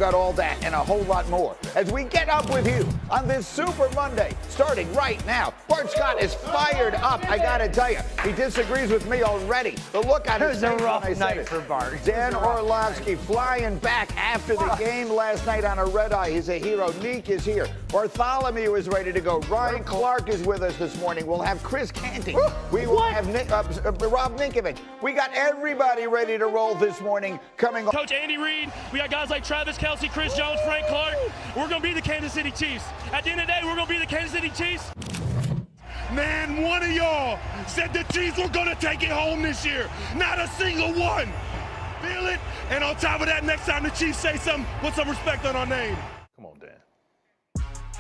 got all that and a whole lot more as we get up with you on this Super Monday, starting right now. Bart Scott is fired up. I got to tell you, he disagrees with me already. The look on his face. It was a rough night for Bart. Dan Orlovsky flying back after the game last night on a red eye. He's a hero. Neek is here. Bartholomew is ready to go. Ryan Clark is with us this morning. We'll have Chris Canty. We will have Rob Ninkovich. We got everybody ready to roll this morning. Coming on. Coach Andy Reid, we got guys like Travis Kelce, Chris Jones, Frank Clark. We're going to be the Kansas City Chiefs. At the end of the day, we're going to be the Kansas City Chiefs. Man, one of y'all said the Chiefs were going to take it home this year. Not a single one. Feel it? And on top of that, next time the Chiefs say something, put some respect on our name. Come on, Dan.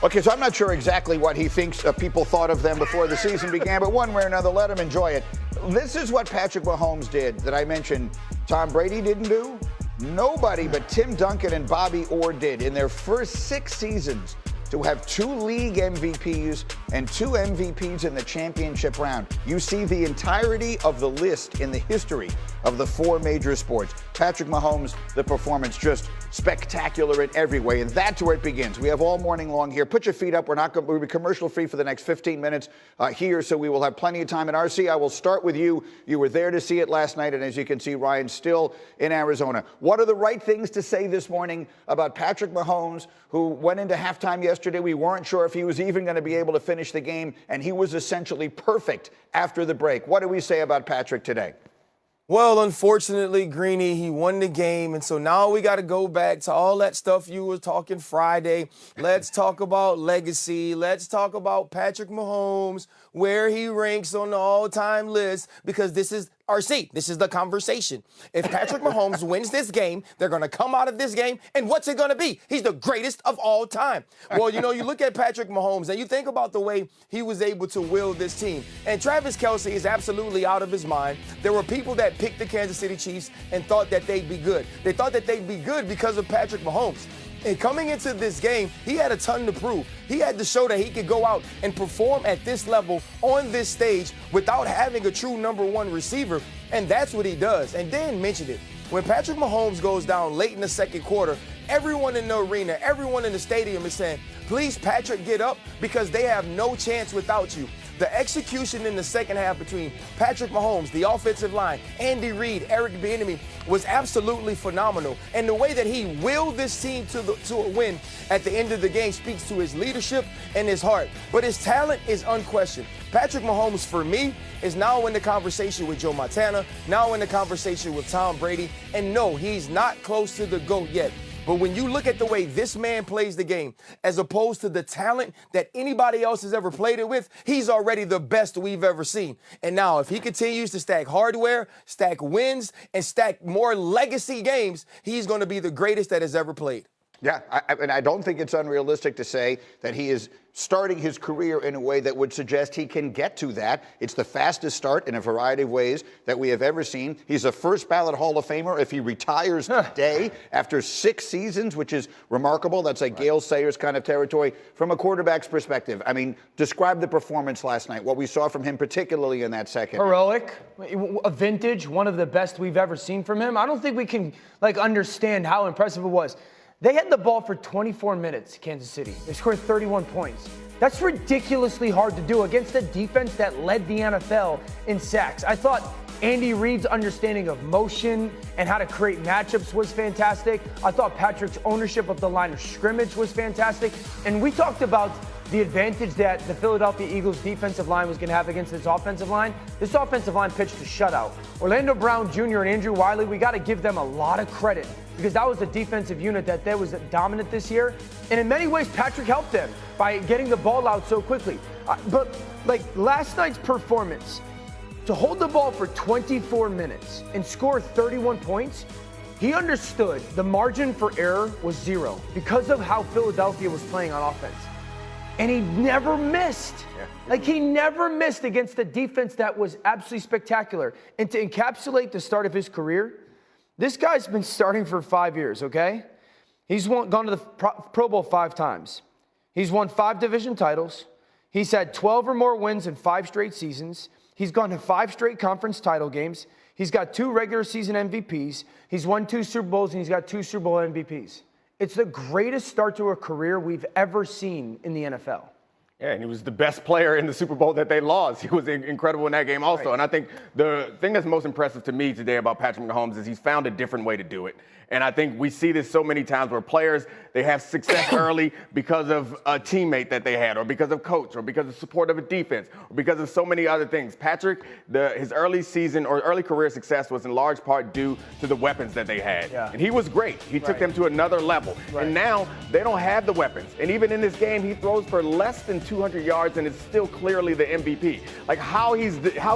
Okay, so I'm not sure exactly what he thinks people thought of them before the season began, but one way or another, let him enjoy it. This is what Patrick Mahomes did that I mentioned Tom Brady didn't do. Nobody but Tim Duncan and Bobby Orr did in their first 6 seasons to have 2 league MVPs and 2 MVPs in the championship round. You see the entirety of the list in the history of the 4 major sports. Patrick Mahomes, the performance just spectacular in every way, and that's where it begins. We have all morning long here. Put your feet up. We'll be commercial free for the next 15 minutes here, so we will have plenty of time. And RC, I will start with you. You were there to see it last night, and as you can see, Ryan's still in Arizona. What are the right things to say this morning about Patrick Mahomes, who went into halftime yesterday? We weren't sure if he was even going to be able to finish the game, and he was essentially perfect after the break. What do we say about Patrick today? Well, unfortunately, Greeny, he won the game, and so now we got to go back to all that stuff you were talking Friday. Let's talk about legacy. Let's talk about Patrick Mahomes, where he ranks on the all-time list, because this is RC. This is the conversation. If Patrick Mahomes wins this game, they're going to come out of this game, and what's it going to be? He's the greatest of all time. Well, you know, you look at Patrick Mahomes, and you think about the way he was able to will this team. And Travis Kelce is absolutely out of his mind. There were people that picked the Kansas City Chiefs and thought that they'd be good. They thought that they'd be good because of Patrick Mahomes. And coming into this game, he had a ton to prove. He had to show that he could go out and perform at this level on this stage without having a true number 1 receiver, and that's what he does. And Dan mentioned it. When Patrick Mahomes goes down late in the second quarter, everyone in the arena, everyone in the stadium is saying, please, Patrick, get up, because they have no chance without you. The execution in the second half between Patrick Mahomes, the offensive line, Andy Reid, Eric Bieniemy was absolutely phenomenal. And the way that he willed this team to a win at the end of the game speaks to his leadership and his heart. But his talent is unquestioned. Patrick Mahomes, for me, is now in the conversation with Joe Montana, now in the conversation with Tom Brady. And no, he's not close to the GOAT yet. But when you look at the way this man plays the game, as opposed to the talent that anybody else has ever played it with, he's already the best we've ever seen. And now, if he continues to stack hardware, stack wins, and stack more legacy games, he's going to be the greatest that has ever played. Yeah, and I don't think it's unrealistic to say that he is starting his career in a way that would suggest he can get to that. It's the fastest start in a variety of ways that we have ever seen. He's a first ballot Hall of Famer if he retires today after 6 seasons, which is remarkable. That's like Gale Sayers kind of territory. From a quarterback's perspective, I mean, describe the performance last night, what we saw from him, particularly in that second. Heroic, a vintage, one of the best we've ever seen from him. I don't think we can, understand how impressive it was. They had the ball for 24 minutes, Kansas City. They scored 31 points. That's ridiculously hard to do against a defense that led the NFL in sacks. I thought Andy Reid's understanding of motion and how to create matchups was fantastic. I thought Patrick's ownership of the line of scrimmage was fantastic. And we talked about the advantage that the Philadelphia Eagles defensive line was going to have against this offensive line. This offensive line pitched a shutout. Orlando Brown Jr. and Andrew Wiley, we got to give them a lot of credit because that was a defensive unit that was dominant this year. And in many ways, Patrick helped them by getting the ball out so quickly. But last night's performance, to hold the ball for 24 minutes and score 31 points, he understood the margin for error was 0 because of how Philadelphia was playing on offense. And he never missed. He never missed against a defense that was absolutely spectacular. And to encapsulate the start of his career, this guy's been starting for 5 years, okay? He's gone to the Pro Bowl 5 times. He's won 5 division titles. He's had 12 or more wins in 5 straight seasons. He's gone to 5 straight conference title games. He's got 2 regular season MVPs. He's won 2 Super Bowls, and he's got 2 Super Bowl MVPs. It's the greatest start to a career we've ever seen in the NFL. Yeah, and he was the best player in the Super Bowl that they lost. He was incredible in that game also. Right. And I think the thing that's most impressive to me today about Patrick Mahomes is he's found a different way to do it. And I think we see this so many times where players, they have success early because of a teammate that they had, or because of coach, or because of support of a defense, or because of so many other things. Patrick, his early season or early career success was in large part due to the weapons that they had. Yeah. And he was great. He took them to another level. Right. And now they don't have the weapons. And even in this game, he throws for less than 200 yards and is still clearly the MVP. Like how he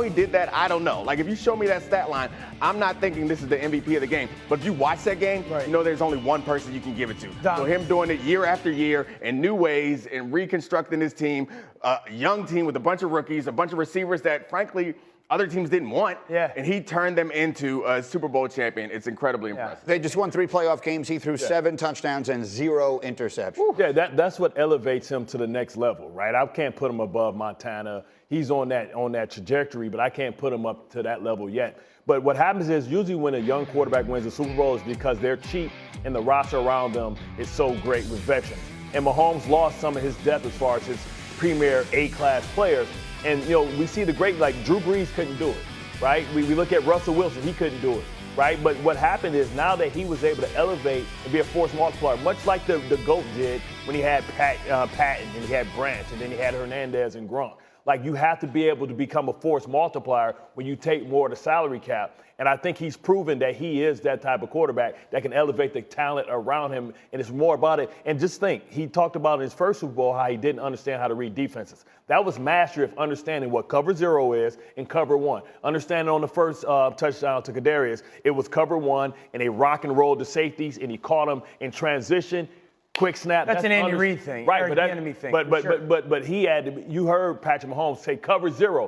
did that, I don't know. Like if you show me that stat line, I'm not thinking this is the MVP of the game. But if you watch that game, you know there's only one person you can give it to. So him doing it year after year in new ways and reconstructing his team, a young team with a bunch of rookies, a bunch of receivers that, frankly, other teams didn't want, and he turned them into a Super Bowl champion. It's incredibly impressive. They just won 3 playoff games. He threw 7 touchdowns and 0 interceptions. Yeah, that's what elevates him to the next level, right? I can't put him above Montana. He's on that trajectory, but I can't put him up to that level yet. But what happens is usually when a young quarterback wins the Super Bowl is because they're cheap and the roster around them is so great with veterans. And Mahomes lost some of his depth as far as his premier A-class players. And, you know, we see the great, like Drew Brees couldn't do it, right? We look at Russell Wilson, he couldn't do it, right? But what happened is now that he was able to elevate and be a force multiplier, much like the GOAT did when he had Patton and he had Branch and then he had Hernandez and Gronk. Like, you have to be able to become a force multiplier when you take more of the salary cap. And I think he's proven that he is that type of quarterback that can elevate the talent around him, and it's more about it. And just think, he talked about in his first Super Bowl how he didn't understand how to read defenses. That was mastery of understanding what cover 0 is and cover 1. Understanding on the first touchdown to Kadarius, it was cover 1, and they rock and rolled the safeties, and he caught them in transition. Quick snap. That's an Andy Reid thing, right? But enemy thing. But he had to, you heard Patrick Mahomes say cover 0,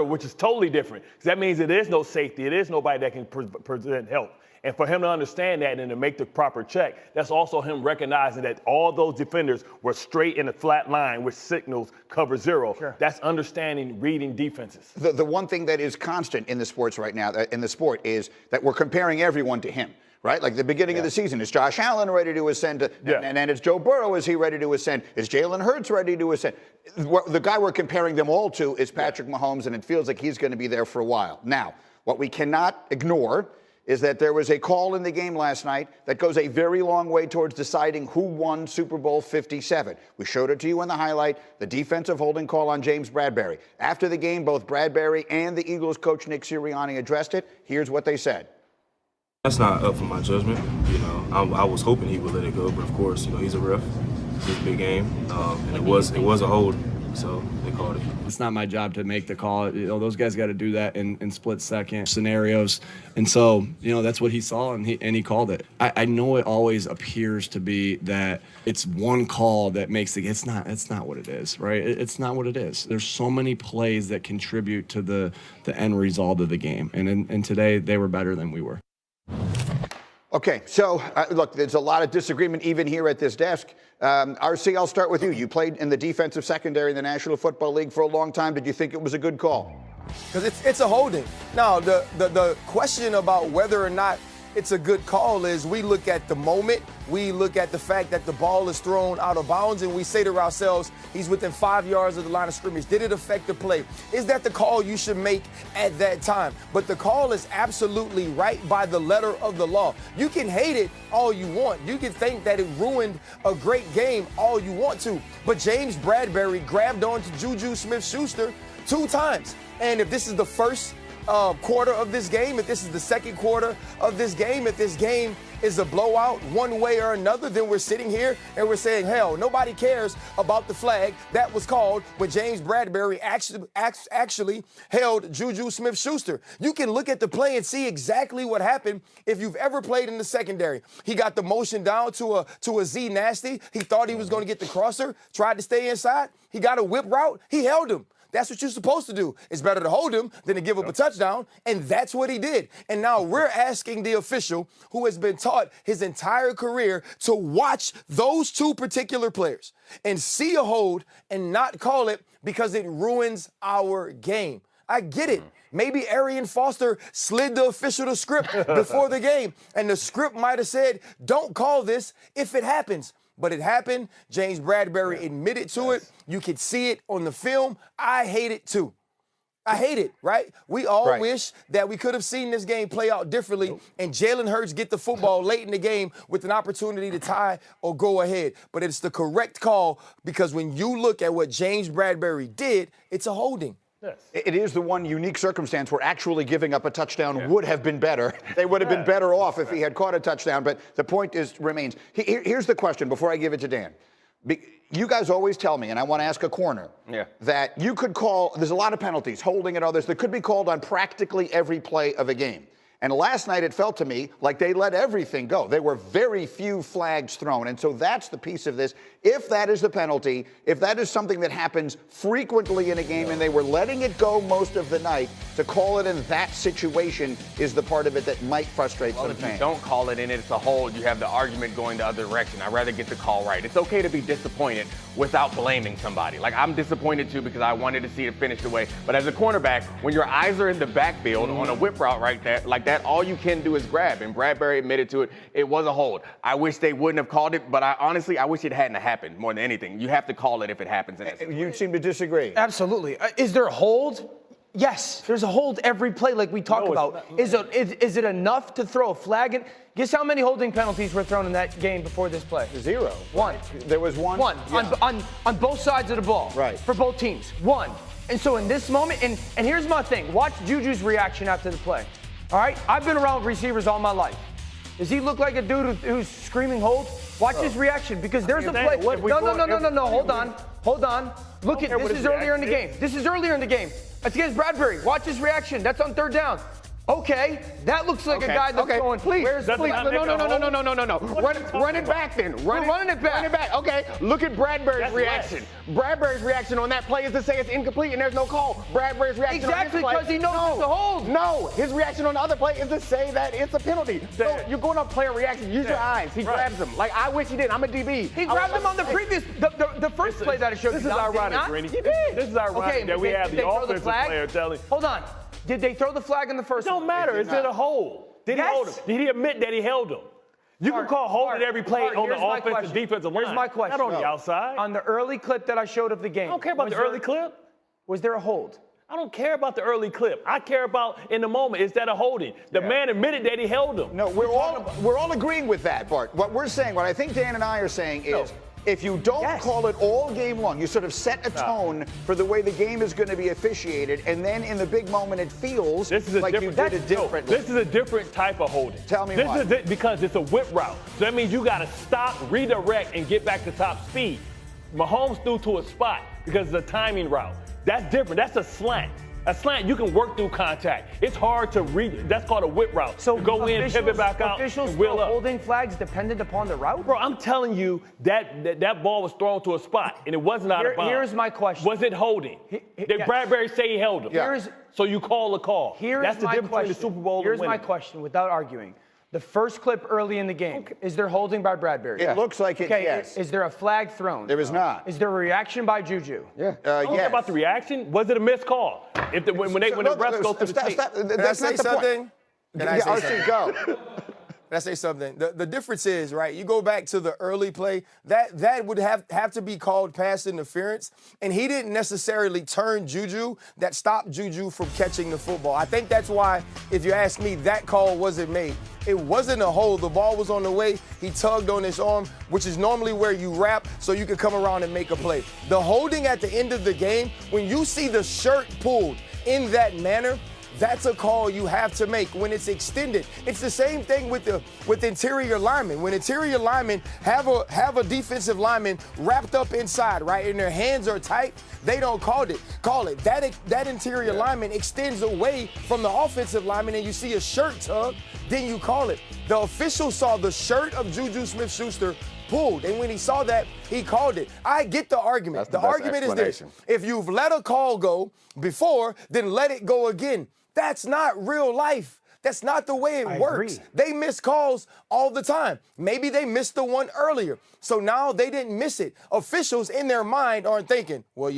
which is totally different. Because that means there is no safety. It is nobody that can present help. And for him to understand that and to make the proper check, that's also him recognizing that all those defenders were straight in a flat line, which signals cover 0. Sure. That's understanding reading defenses. The one thing that is constant in the sports right now, in the sport, is that we're comparing everyone to him. Right? Like the beginning of the season, is Josh Allen ready to ascend? And it's Joe Burrow, is he ready to ascend? Is Jalen Hurts ready to ascend? The guy we're comparing them all to is Patrick Mahomes, and it feels like he's going to be there for a while. Now, what we cannot ignore is that there was a call in the game last night that goes a very long way towards deciding who won Super Bowl 57. We showed it to you in the highlight, the defensive holding call on James Bradberry. After the game, both Bradberry and the Eagles coach Nick Sirianni addressed it. Here's what they said. That's not up for my judgment. You know, I was hoping he would let it go, but of course, you know, he's a ref. It's a big game, and it was a hold, so they called it. It's not my job to make the call. You know, those guys got to do that in split-second scenarios, and so you know that's what he saw, and he called it. I know it always appears to be that it's one call that makes the. It's not what it is, right? It's not what it is. There's so many plays that contribute to the end result of the game, and today they were better than we were. Okay, so look, there's a lot of disagreement even here at this desk. RC, I'll start with you. You played in the defensive secondary in the National Football League for a long time. Did you think it was a good call? Because it's a holding. Now, the question about whether or not it's a good call is we look at the moment, we look at the fact that the ball is thrown out of bounds, and we say to ourselves, he's within 5 yards of the line of scrimmage. Did it affect the play? Is that the call you should make at that time? But the call is absolutely right by the letter of the law. You can hate it all you want. You can think that it ruined a great game all you want to. But James Bradberry grabbed onto Juju Smith-Schuster 2 times. And if this is the first quarter of this game, if this is the second quarter of this game, if this game is a blowout one way or another, then we're sitting here and we're saying, hell, nobody cares about the flag that was called when James Bradberry actually held Juju Smith-Schuster. You can look at the play and see exactly what happened if you've ever played in the secondary. He got the motion down to a Z nasty. He thought he was going to get the crosser, tried to stay inside. He got a whip route. He held him. That's what you're supposed to do. It's better to hold him than to give up a touchdown, and that's what he did. And now we're asking the official who has been taught his entire career to watch those 2 particular players and see a hold and not call it because it ruins our game. I get it. Maybe Arian Foster slid the official the script before the game, and the script might have said, don't call this if it happens. But it happened. James Bradberry admitted to it. You could see it on the film. I hate it too. I hate it, right? We all wish that we could have seen this game play out differently and Jalen Hurts get the football late in the game with an opportunity to tie or go ahead. But it's the correct call because when you look at what James Bradberry did, it's a holding. Yes. It is the one unique circumstance where actually giving up a touchdown would have been better. They would have been better off if he had caught a touchdown. But the point remains. Here's the question before I give it to Dan. You guys always tell me, and I want to ask a corner, that you could call, there's a lot of penalties, holding and others, that could be called on practically every play of a game. And last night it felt to me like they let everything go. There were very few flags thrown. And so that's the piece of this. If that is the penalty, if that is something that happens frequently in a game and they were letting it go most of the night, to call it in that situation is the part of it that might frustrate some fans. If you don't call it in, it's a hold. You have the argument going the other direction. I'd rather get the call right. It's okay to be disappointed without blaming somebody. Like, I'm disappointed too because I wanted to see it finished away. But as a cornerback, when your eyes are in the backfield on a whip route right there, like that, all you can do is grab. And Bradberry admitted to it. It was a hold. I wish they wouldn't have called it, but honestly, I wish it hadn't happened more than anything. You have to call it if it happens. You seem to disagree. Absolutely. Is there a hold? Yes, there's a hold every play like we talk about. Is it enough to throw a flag in? Guess how many holding penalties were thrown in that game before this play? 0. One. There was one? One, on both sides of the ball. Right. For both teams. One. And so in this moment, and here's my thing. Watch Juju's reaction after the play. All right? I've been around receivers all my life. Does he look like a dude who's screaming hold? Watch his reaction because there's a play. No. Hold on. Look at this is earlier in the game. This is earlier in the game. That's against Bradberry. Watch his reaction. That's on 3rd down. Okay, that looks like a guy that's going, please. No. Run it back then. Running it back. Run it back. Okay, look at Bradberry's reaction. Bradberry's reaction on that play is to say it's incomplete and there's no call. Bradberry's reaction exactly because he knows it's a hold. No, his reaction on the other play is to say that it's a penalty. So you're going off player reaction. Use your eyes. He grabs him. Like, I wish he did. I'm a DB. He grabbed him on the previous, the first play that I showed you. This is ironic, Greeny. This is ironic that we have the offensive player telling. Hold on. Did they throw the flag in the first one? It don't matter. Is it a hold? Did he hold him? Did he admit that he held him? You can call holding every play on the offensive defensive line. Here's my question. Not on the outside. On the early clip that I showed of the game. I don't care about the early clip. Was there a hold? I don't care about the early clip. I care about in the moment. Is that a holding? The man admitted that he held him. No, we're all agreeing with that, Bart. What we're saying, what I think Dan and I are saying is, if you don't call it all game long, you sort of set a tone for the way the game is going to be officiated, and then in the big moment it feels like you did it differently. This is a different type of holding. Tell me why. Because it's a whip route. So that means you got to stop, redirect, and get back to top speed. Mahomes threw to a spot because it's a timing route. That's different. That's a slant. A slant, you can work through contact. It's hard to read. That's called a whip route. So go in, pivot back out, officials and wheel up. Holding flags dependent upon the route? Bro, I'm telling you that ball was thrown to a spot, and it wasn't out of bounds. Here's my question. Was it holding? Did Bradberry say he held him? So you call the call. That's the difference between the Super Bowl and winning. Here's my question, without arguing. The first clip early in the game, is there holding by Bradberry? It looks like it, yes. Is there a flag thrown? There is not. Is there a reaction by Juju? Yeah. I don't care about the reaction. Was it a missed call? When the refs go through the tape. That's not the point. Can I say something? Go. Can I say something? The difference is, right, you go back to the early play, that would have to be called pass interference, and he didn't necessarily turn Juju. That stopped Juju from catching the football. I think that's why, if you ask me, that call wasn't made. It wasn't a hold. The ball was on the way. He tugged on his arm, which is normally where you wrap so you can come around and make a play. The holding at the end of the game, when you see the shirt pulled in that manner, that's a call you have to make when it's extended. It's the same thing with interior linemen. When interior linemen have a defensive lineman wrapped up inside, right, and their hands are tight, they don't call it. That interior lineman extends away from the offensive lineman, and you see a shirt tug, then you call it. The official saw the shirt of Juju Smith-Schuster pulled, and when he saw that, he called it. I get the argument. The argument is this: if you've let a call go before, then let it go again. That's not real life. That's not the way it works. They miss calls all the time. Maybe they missed the one earlier. So now they didn't miss it. Officials in their mind aren't thinking, well,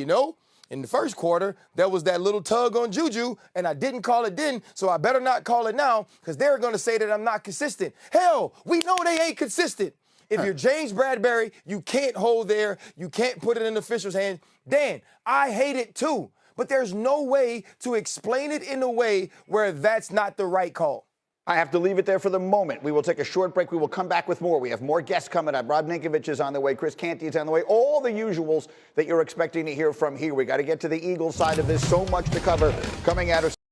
In the first quarter, there was that little tug on Juju, and I didn't call it then, so I better not call it now, because they're going to say that I'm not consistent. Hell, we know they ain't consistent. If you're James Bradberry, you can't hold there. You can't put it in the official's hand. Dan, I hate it too, but there's no way to explain it in a way where that's not the right call. I have to leave it there for the moment. We will take a short break. We will come back with more. We have more guests coming up. Rob Ninkovich is on the way. Chris Canty is on the way. All the usuals that you're expecting to hear from here. We got to get to the Eagles side of this. So much to cover coming out of